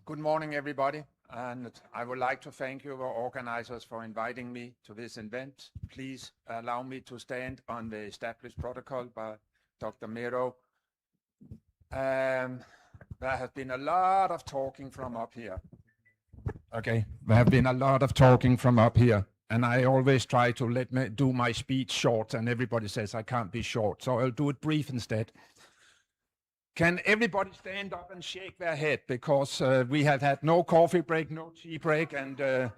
Good morning, everybody, and I would like to thank you, the organizers, for inviting me to this event. Please allow me to stand on the established protocol by Dr. Miro. There has been a lot of talking from up here. Okay, there have been a lot of talking from up here, and I always try to let me do my speech short, and everybody says I can't be short, so I'll do it brief instead. Can everybody stand up and shake their head, because we have had no coffee break, no tea break, and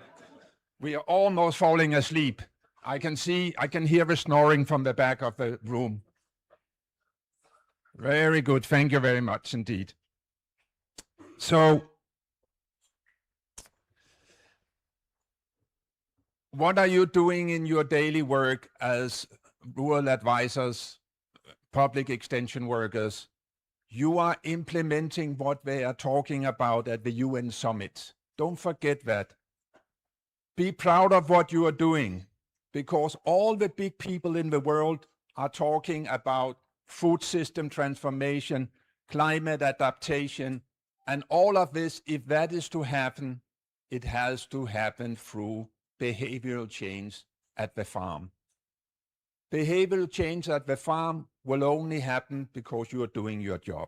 we are almost falling asleep. I can hear the snoring from the back of the room. Very good, thank you very much indeed. So, what are you doing in your daily work as rural advisors, public extension workers? You are implementing what they are talking about at the UN summit. Don't forget that. Be proud of what you are doing, because all the big people in the world are talking about food system transformation, climate adaptation, and all of this. If that is to happen, it has to happen through behavioral change at the farm. Behavioral change at the farm will only happen because you are doing your job.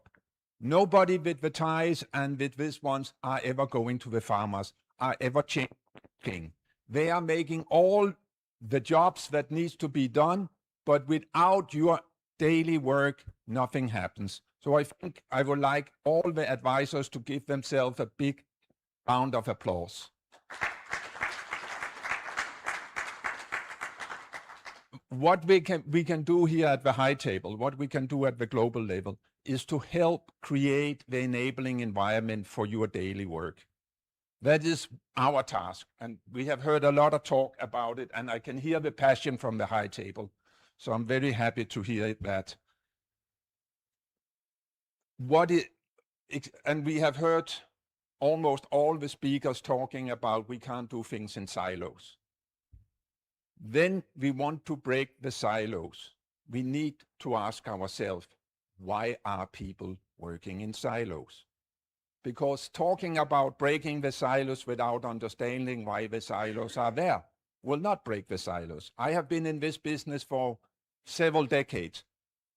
Nobody with the ties and with these ones are ever going to the farmers, are ever changing. They are making all the jobs that needs to be done, but without your daily work, nothing happens. So I think I would like all the advisors to give themselves a big round of applause. What we can do here at the high table, what we can do at the global level, is to help create the enabling environment for your daily work. That is our task, and we have heard a lot of talk about it, and I can hear the passion from the high table. So I'm very happy to hear that. And we have heard almost all the speakers talking about we can't do things in silos. Then we want to break the silos. We need to ask ourselves, why are people working in silos? Because talking about breaking the silos without understanding why the silos are there will not break the silos. I have been in this business for several decades,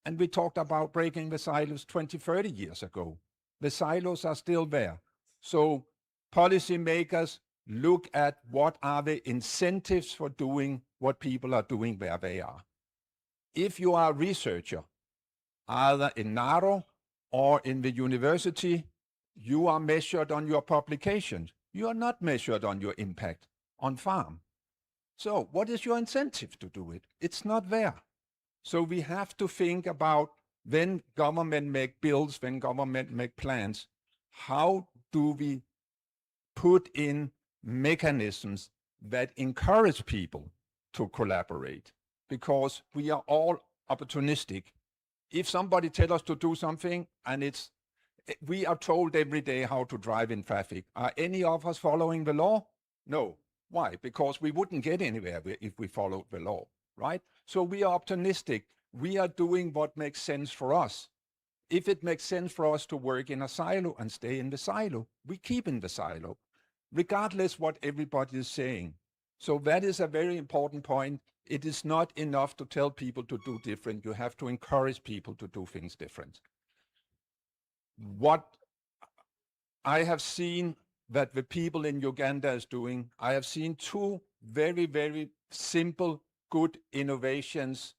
and we talked about breaking the silos 20, 30 years ago. The silos are still there. So policymakers look at what are the incentives for doing what people are doing where they are. If you are a researcher, either in NARO or in the university, you are measured on your publications. You are not measured on your impact on farm. So what is your incentive to do it? It's not there. So we have to think about, when government make bills, when government make plans, how do we put in mechanisms that encourage people to collaborate? Because we are all opportunistic. If somebody tells us to do something, and we are told every day how to drive in traffic. Are any of us following the law? No. Why? Because we wouldn't get anywhere if we followed the law, right? So we are optimistic. We are doing what makes sense for us. If it makes sense for us to work in a silo and stay in the silo, we keep in the silo, regardless what everybody is saying. So that is a very important point. It is not enough to tell people to do different. You have to encourage people to do things different. What I have seen that the people in Uganda is doing, I have seen two very, very simple, good innovations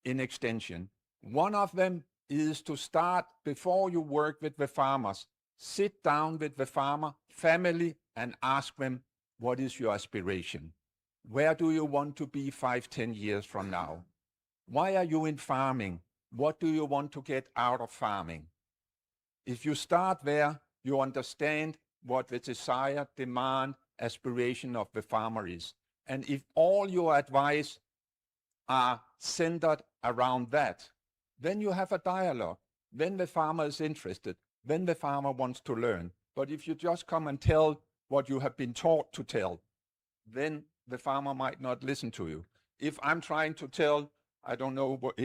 in extension. One of them is to start, before you work with the farmers, sit down with the farmer, family, and ask them, what is your aspiration? Where do you want to be 5, 10 years from now? Why are you in farming? What do you want to get out of farming? If you start there, you understand what the desire, demand, aspiration of the farmer is. And if all your advice are centered around that, then you have a dialogue. Then the farmer is interested. Then the farmer wants to learn. But if you just come and tell what you have been taught to tell, then the farmer might not listen to you. If I'm trying to tell, I don't know but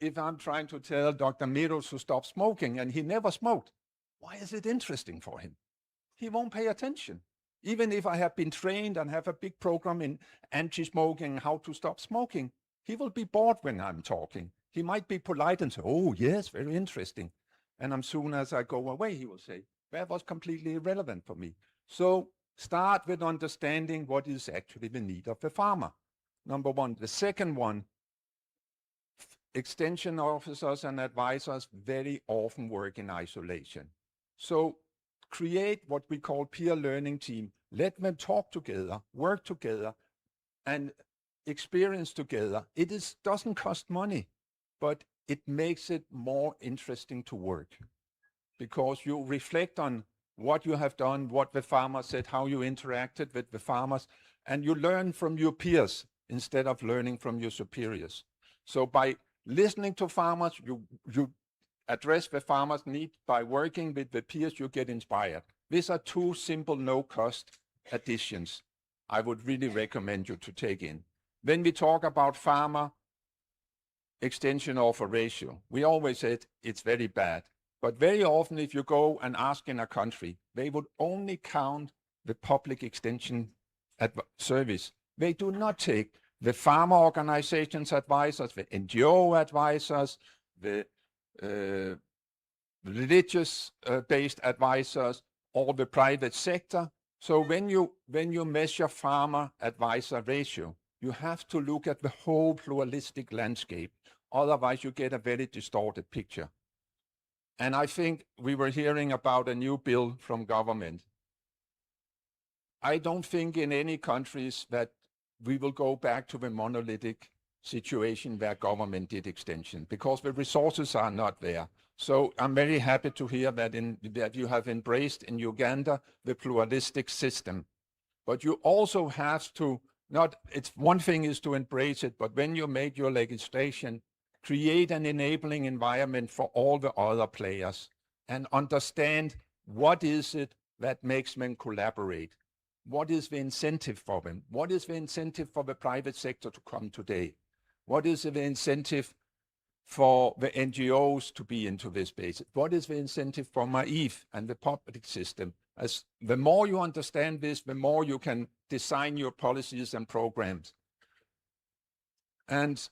if I'm trying to tell Dr. Miro to stop smoking and he never smoked, why is it interesting for him? he won't pay attention. Even if I have been trained and have a big program in anti-smoking, how to stop smoking, he will be bored when I'm talking. He might be polite and say, oh, yes, very interesting. And as soon as I go away, he will say, that was completely irrelevant for me. So start with understanding what is actually the need of the farmer. Number one. The second one, extension officers and advisors very often work in isolation. So create what we call peer learning team. Let them talk together, work together, and experience together. It doesn't cost money, but it makes it more interesting to work because you reflect on what you have done, what the farmer said, how you interacted with the farmers, and you learn from your peers instead of learning from your superiors. So by listening to farmers, you address the farmers' need. By working with the peers, you get inspired. These are two simple no-cost additions I would really recommend you to take in. When we talk about farmer extension offer ratio, we always said it's very bad. But very often, if you go and ask in a country, they would only count the public extension service. They do not take the farmer organizations advisors, the NGO advisors, the religious-based advisors, or the private sector. So when you measure farmer advisor ratio, you have to look at the whole pluralistic landscape. Otherwise, you get a very distorted picture. And I think we were hearing about a new bill from government. I don't think in any countries that we will go back to the monolithic situation where government did extension because the resources are not there. So I'm very happy to hear that you have embraced in Uganda the pluralistic system. But you also have to it's one thing is to embrace it, but when you make your legislation, create an enabling environment for all the other players and understand what is it that makes them collaborate. What is the incentive for them? What is the incentive for the private sector to come today? What is the incentive for the NGOs to be into this space? What is the incentive for MAIF and the public system? As the more you understand this, the more you can design your policies and programs. And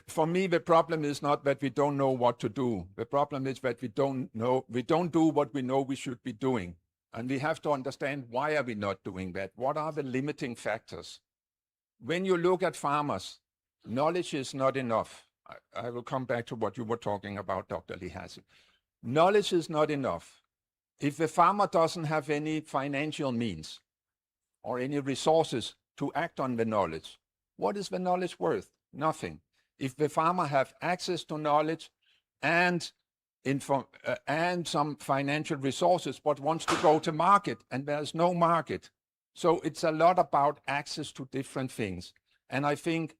for me, the problem is not that we don't know what to do. The problem is that we don't do what we know we should be doing. And we have to understand why are we not doing that? What are the limiting factors? When you look at farmers, knowledge is not enough. I will come back to what you were talking about, Dr. Lihazi. Knowledge is not enough. If the farmer doesn't have any financial means or any resources to act on the knowledge, what is the knowledge worth? Nothing. If the farmer have access to knowledge and some financial resources, but wants to go to market and there's no market. So it's a lot about access to different things. And I think,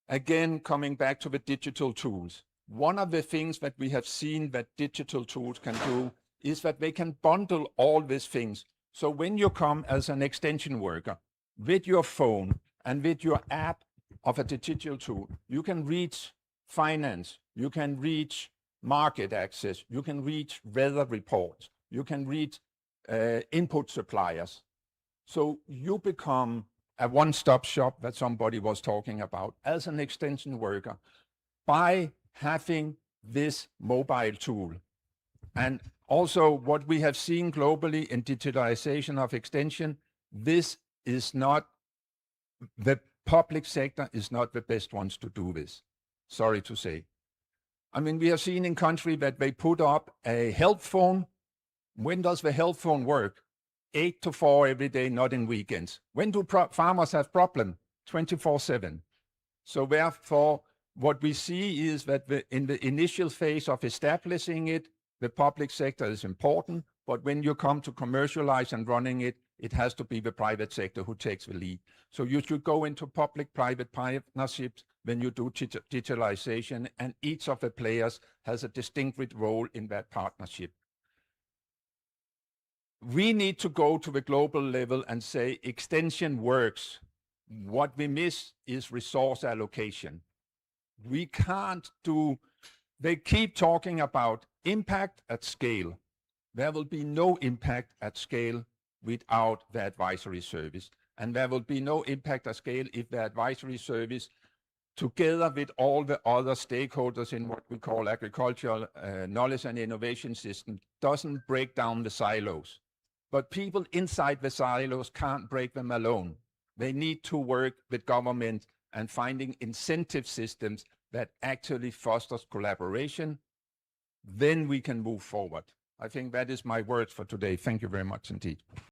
again, coming back to the digital tools, one of the things that we have seen that digital tools can do is that they can bundle all these things. So when you come as an extension worker with your phone and with your app of a digital tool, you can reach finance, you can reach market access, you can reach weather reports, you can reach input suppliers. So you become a one-stop shop that somebody was talking about as an extension worker by having this mobile tool. And also what we have seen globally in digitalization of extension, this is not, the public sector is not the best ones to do this, sorry to say. I mean, we have seen in country that they put up a help phone. When does the help phone work? 8 to 4 every day, not in weekends. When do farmers have problem? 24/7. So therefore, what we see is that in the initial phase of establishing it, the public sector is important, but when you come to commercialize and running it, it has to be the private sector who takes the lead. So you should go into public-private partnerships when you do digitalization, and each of the players has a distinct role in that partnership. We need to go to the global level and say extension works. What we miss is resource allocation. We can't do, they keep talking about impact at scale. There will be no impact at scale without the advisory service. And there will be no impact at scale if the advisory service, together with all the other stakeholders in what we call agricultural knowledge and innovation system, doesn't break down the silos. But people inside the silos can't break them alone. They need to work with government and finding incentive systems that actually fosters collaboration. Then we can move forward. I think that is my words for today. Thank you very much indeed.